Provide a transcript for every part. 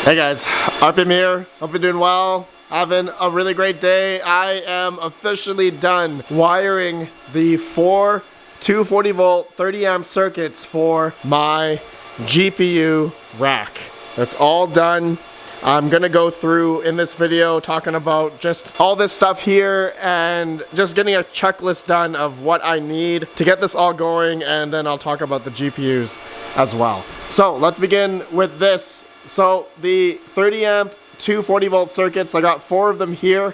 Hey guys, RPM here. Hope you're doing well. Having a really great day. I am officially done wiring the 4 240 volt 30 amp circuits for my GPU rack. That's all done. I'm gonna go through in this video talking about just all this stuff here and just getting a checklist done of what I need to get this all going, and then I'll talk about the GPUs as well. So let's begin with this. So the 30 amp 240 volt circuits, I got 4 of them here.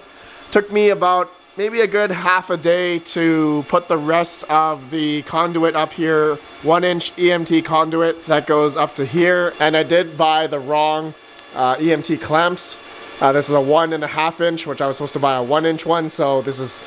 Took me about maybe a good half a day to put the rest of the conduit up here. 1-inch EMT conduit that goes up to here, and I did buy the wrong EMT clamps. This is a 1.5 inch, which I was supposed to buy a 1-inch one, so this is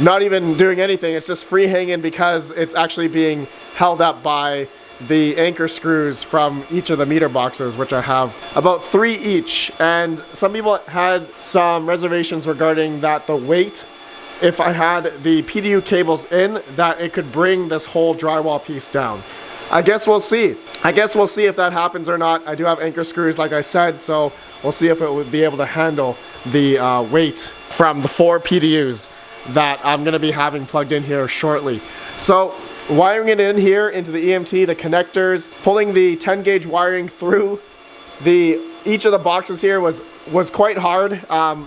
not even doing anything. It's just free hanging because it's actually being held up by the anchor screws from each of the meter boxes, which I have about 3 each. And some people had some reservations regarding that the weight, if I had the PDU cables in, that it could bring this whole drywall piece down. I guess we'll see. I guess we'll see if that happens or not. I do have anchor screws, like I said, so we'll see if it would be able to handle the weight from the 4 PDUs that I'm going to be having plugged in here shortly. So wiring it in here into the EMT, the connectors, pulling the 10 gauge wiring through each of the boxes here was quite hard.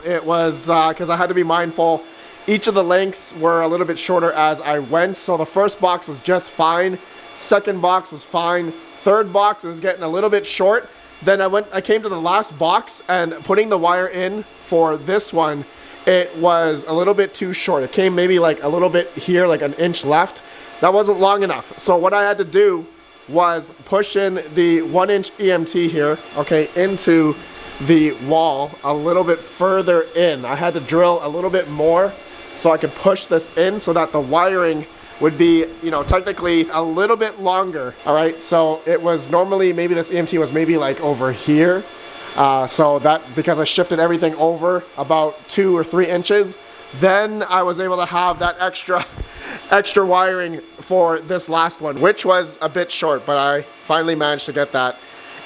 It was because I had to be mindful. Each of the lengths were a little bit shorter as I went. So the first box was just fine. Second box was fine. Third box was getting a little bit short. Then I came to the last box, and putting the wire in for this one, it was a little bit too short. It came maybe like a little bit here, like an inch left. That wasn't long enough. So what I had to do was push in the 1-inch EMT here, okay, into the wall a little bit further in. I had to drill a little bit more so I could push this in so that the wiring would be, you know, technically a little bit longer. All right, so it was normally, maybe this EMT was maybe like over here. So that, because I shifted everything over about 2 or 3 inches, then I was able to have that extra wiring for this last one, which was a bit short, but I finally managed to get that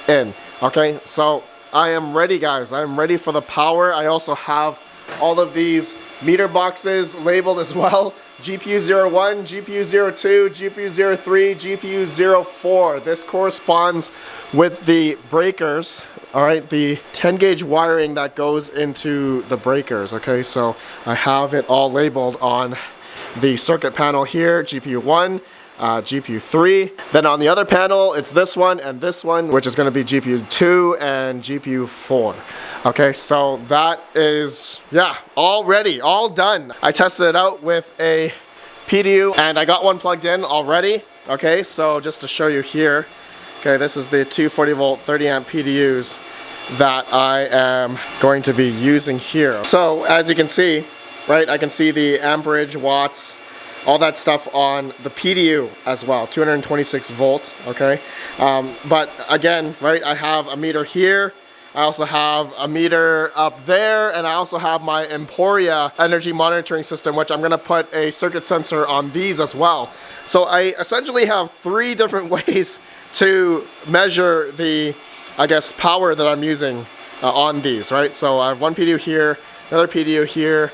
in. Okay, so I am ready, guys. I am ready for the power. I also have all of these meter boxes labeled as well. GPU 01, GPU 02, GPU 03, GPU 04. This corresponds with the breakers. All right, the 10 gauge wiring that goes into the breakers. Okay, so I have it all labeled on the circuit panel here, GPU 1, GPU 3. Then on the other panel, it's this one and this one, which is going to be GPU 2 and GPU 4. Okay, so that is, yeah, all ready, all done. I tested it out with a PDU, and I got one plugged in already. Okay, so just to show you here, okay, this is the 240 volt 30 amp PDUs that I am going to be using here. So as you can see, right, I can see the amperage, watts, all that stuff on the PDU as well, 226 volt, okay? But again, right, I have a meter here, I also have a meter up there, and I also have my Emporia energy monitoring system, which I'm gonna put a circuit sensor on these as well. So I essentially have 3 different ways to measure the, I guess, power that I'm using on these, right? So I have one PDU here, another PDU here,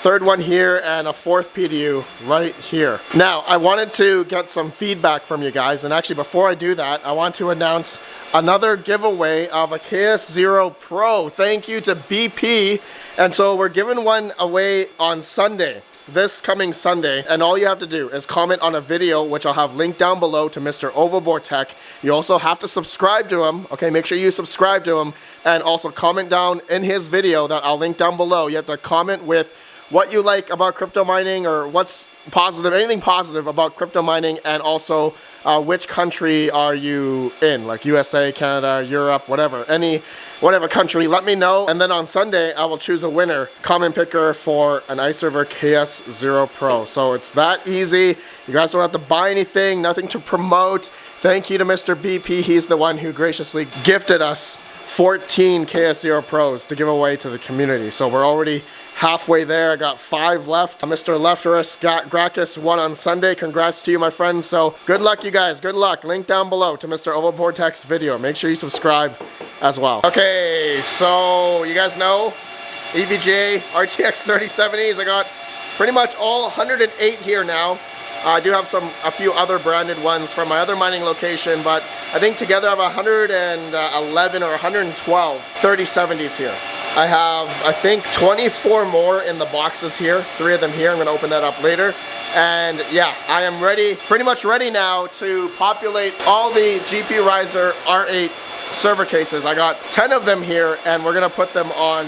third one here, and a 4th PDU right here. Now, I wanted to get some feedback from you guys, and actually before I do that, I want to announce another giveaway of a KS0 Pro. Thank you to BP. And so we're giving one away on Sunday, this coming Sunday, and all you have to do is comment on a video, which I'll have linked down below, to Mr. Overboard Tech. You also have to subscribe to him, okay? Make sure you subscribe to him, and also comment down in his video that I'll link down below. You have to comment with what you like about crypto mining, or what's positive, anything positive about crypto mining, and also which country are you in, like USA, Canada, Europe, whatever, whatever country, let me know. And then on Sunday, I will choose a winner, comment picker, for an Ice River KS0 Pro. So it's that easy. You guys don't have to buy anything, nothing to promote. Thank you to Mr. BP. He's the one who graciously gifted us 14 KS0 Pros to give away to the community. So we're already halfway there. I got 5 left. Mr. Lefteris Grakis won on Sunday. Congrats to you, my friends. So good luck, you guys. Good luck. Link down below to Mr. Overboard Tech's video. Make sure you subscribe as well. Okay, so you guys know EVGA RTX 3070s. I got pretty much all 108 here now. I do have a few other branded ones from my other mining location, but I think together I have 111 or 112 3070s here. I have, I think, 24 more in the boxes here, 3 of them here. I'm gonna open that up later. And yeah, I am ready, pretty much ready now to populate all the GPU Riser R8 server cases. I got 10 of them here, and we're gonna put them on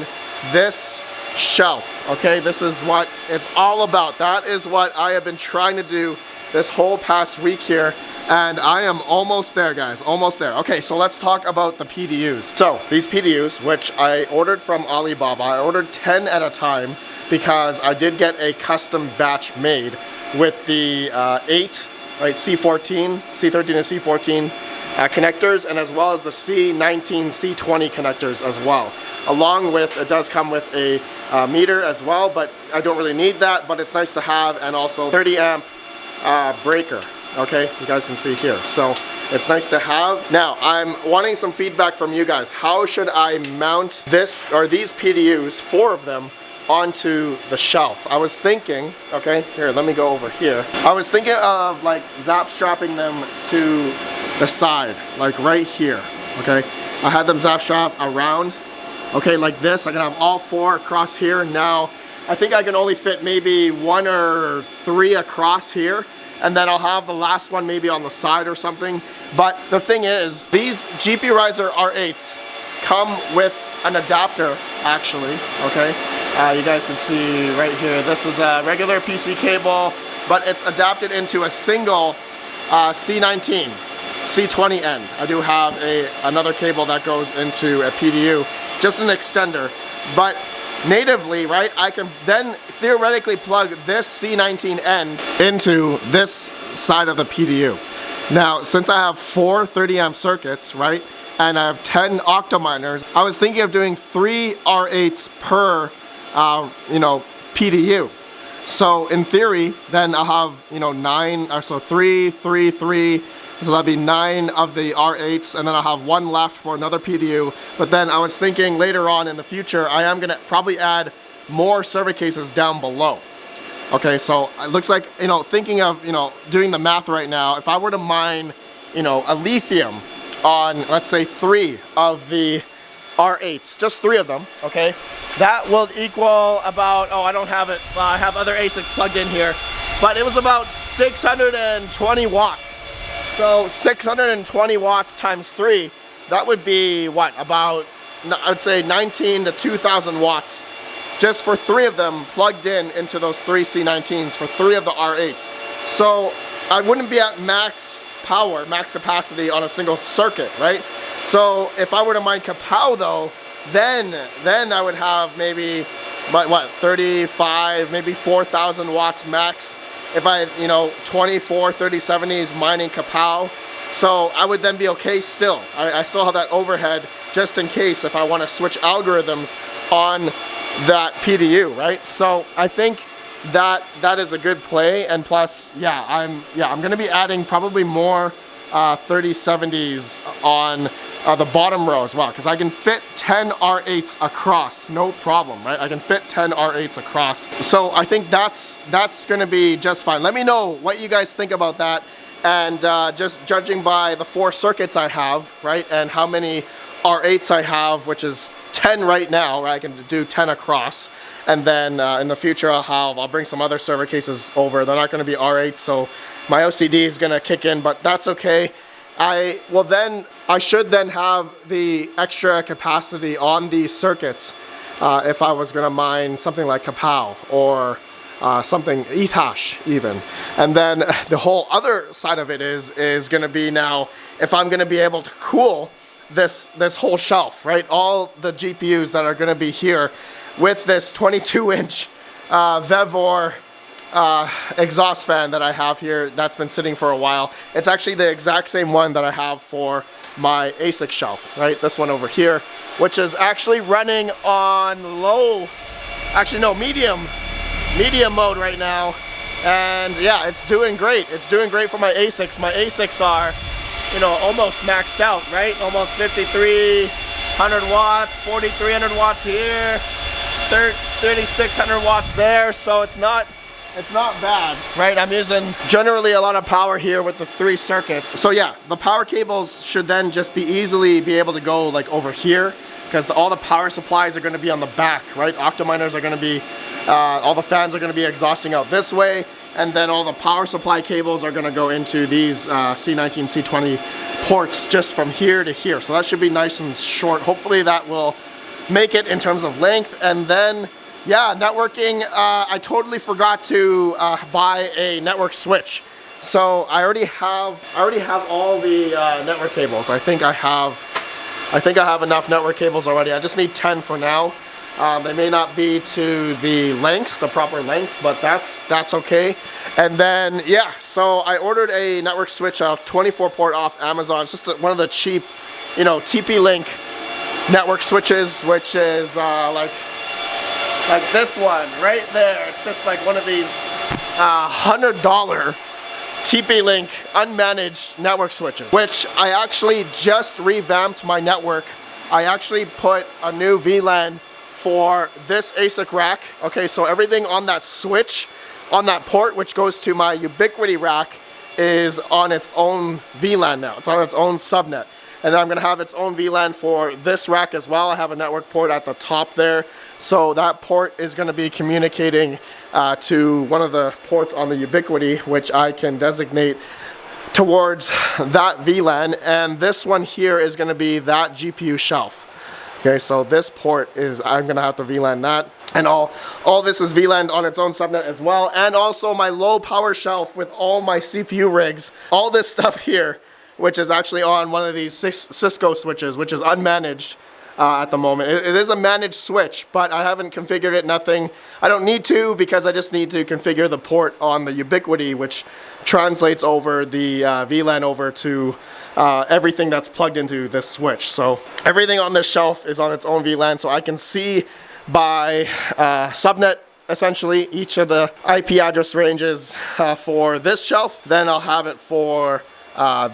this shelf. Okay, this is what it's all about. That is what I have been trying to do this whole past week here, and I am almost there, guys, almost there. Okay, so let's talk about the PDUs. So these PDUs, which I ordered from Alibaba, I ordered 10 at a time because I did get a custom batch made with the 8, right, C13 and C14 connectors, and as well as the C19, C20 connectors as well. Along with, it does come with a meter as well, but I don't really need that, but it's nice to have, and also 30 amp breaker. Okay, you guys can see here. So it's nice to have. Now, I'm wanting some feedback from you guys. How should I mount this, or these PDUs, 4 of them, onto the shelf? I was thinking, okay, here, let me go over here. I was thinking of like zap strapping them to the side, like right here, okay? I had them zap strap around, okay, like this. I can have all 4 across here. Now, I think I can only fit maybe 1 or 3 across here, and then I'll have the last one maybe on the side or something. But the thing is, these GPU Riser R8s come with an adapter, actually, okay? You guys can see right here, this is a regular PC cable, but it's adapted into a single C19, C20 end. I do have another cable that goes into a PDU, just an extender. But natively, right, I can then theoretically plug this C19 end into this side of the PDU. Now, since I have 4 30 amp circuits, right, and I have 10 octominers, I was thinking of doing 3 R8s per, you know, PDU. So in theory, then I'll have, you know, 9, or so 3, 3, 3, so that'll be 9 of the R8s, and then I'll have 1 left for another PDU. But then I was thinking later on in the future, I am gonna probably add more server cases down below. Okay, so it looks like, you know, thinking of, you know, doing the math right now, if I were to mine, you know, a lithium on, let's say, 3 of the R8s, just 3 of them, okay, that will equal about, oh, I don't have it, I have other ASICs plugged in here, but it was about 620 watts. So 620 watts times 3, that would be what, about, I would say 19 to 2,000 watts just for 3 of them plugged into those 3 C19s for 3 of the R8s. So I wouldn't be at max power, max capacity on a single circuit, right? So if I were to mine Kapow though, then I would have maybe, what, 35, maybe 4,000 watts max. If I had, you know, 24 3070s mining Kapow, so I would then be okay still. I still have that overhead just in case if I want to switch algorithms on that PDU, right? So I think that is a good play, and plus, yeah, I'm gonna be adding probably more 3070s on the bottom row as well, because I can fit 10 R8s across, no problem, right? I can fit 10 R8s across. So I think that's gonna be just fine. Let me know what you guys think about that, and just judging by the 4 circuits I have, right, and how many R8s I have, which is 10 right now, right? I can do 10 across. And then in the future I'll bring some other server cases over. They're not gonna be R8, so my OCD is gonna kick in, but that's okay. I should then have the extra capacity on these circuits if I was gonna mine something like Kapow or something Ethash even. And then the whole other side of it is gonna be now if I'm gonna be able to cool this whole shelf, right? All the GPUs that are gonna be here with this 22-inch Vevor exhaust fan that I have here that's been sitting for a while. It's actually the exact same one that I have for my ASIC shelf, right? This one over here, which is actually running on medium mode right now. And yeah, it's doing great. It's doing great for my ASICs. My ASICs are, you know, almost maxed out, right? Almost 53, 100 watts, 4,300 watts here, 3,600 watts there. So it's not bad, right? I'm using generally a lot of power here with the 3 circuits. So yeah, the power cables should then just easily be able to go like over here, because all the power supplies are going to be on the back, right? Octominers are going to be, all the fans are going to be exhausting out this way, and then all the power supply cables are going to go into these C19, C20 ports just from here to here. So that should be nice and short. Hopefully that will make it in terms of length. And then, yeah, networking, I totally forgot to buy a network switch. So I already have all the network cables. I think I have enough network cables already. I just need 10 for now. They may not be to the lengths, the proper lengths, but that's okay. And then, yeah, so I ordered a network switch, a 24 port off Amazon. It's just one of the cheap, you know, TP-Link network switches, which is like this one right there. It's just like one of these $100 TP-Link unmanaged network switches, which I actually just revamped my network. I actually put a new VLAN for this ASIC rack. Okay, so everything on that switch, on that port, which goes to my Ubiquiti rack, is on its own VLAN now. It's on its own subnet. And then I'm gonna have its own VLAN for this rack as well. I have a network port at the top there. So that port is gonna be communicating to one of the ports on the Ubiquiti, which I can designate towards that VLAN. And this one here is gonna be that GPU shelf. Okay, so this port is, I'm gonna have to VLAN that. And all this is VLANed on its own subnet as well. And also my low power shelf with all my CPU rigs. All this stuff here, which is actually on one of these Cisco switches, which is unmanaged at the moment. It is a managed switch, but I haven't configured it, nothing. I don't need to, because I just need to configure the port on the Ubiquiti, which translates over the VLAN over to everything that's plugged into this switch. So everything on this shelf is on its own VLAN, so I can see by subnet essentially each of the IP address ranges for this shelf. Then I'll have it for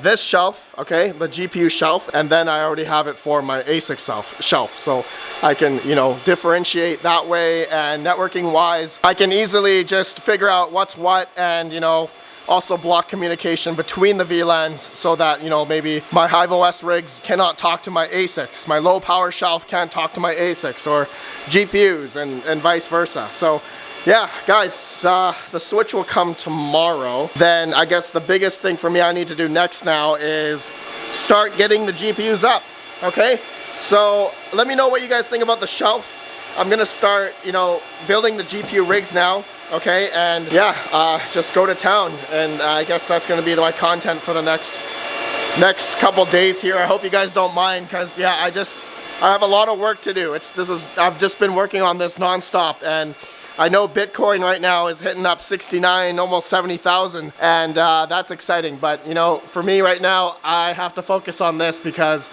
this shelf, okay, the GPU shelf, and then I already have it for my ASIC shelf. So I can, you know, differentiate that way. And networking wise, I can easily just figure out what's what, and, you know, also block communication between the VLANs so that, you know, maybe my HiveOS rigs cannot talk to my ASICs, my low power shelf can't talk to my ASICs or GPUs, and vice versa. So yeah, guys, the switch will come tomorrow. Then I guess the biggest thing for me I need to do next now is start getting the GPUs up, okay? So let me know what you guys think about the shelf. I'm gonna start, you know, building the GPU rigs now, okay? And yeah, just go to town. And I guess that's gonna be my content for the next couple days here. I hope you guys don't mind, because yeah, I have a lot of work to do. I've just been working on this nonstop, and I know Bitcoin right now is hitting up 69, almost 70,000, and that's exciting. But you know, for me right now, I have to focus on this because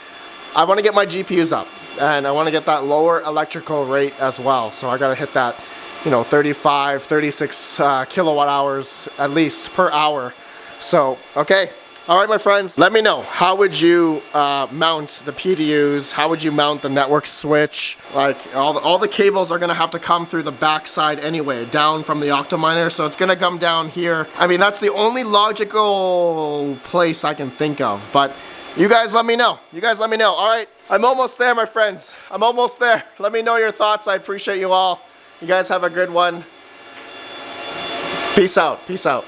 I want to get my GPUs up, and I want to get that lower electrical rate as well. So I got to hit that, you know, 35, 36 kilowatt hours at least per hour. So, okay. All right, my friends, let me know, how would you mount the PDUs? How would you mount the network switch? Like, all the cables are gonna have to come through the backside anyway, down from the Octominer, so it's gonna come down here. I mean, that's the only logical place I can think of, but you guys let me know. You guys let me know. All right, I'm almost there, my friends. I'm almost there. Let me know your thoughts. I appreciate you all. You guys have a good one. Peace out. Peace out.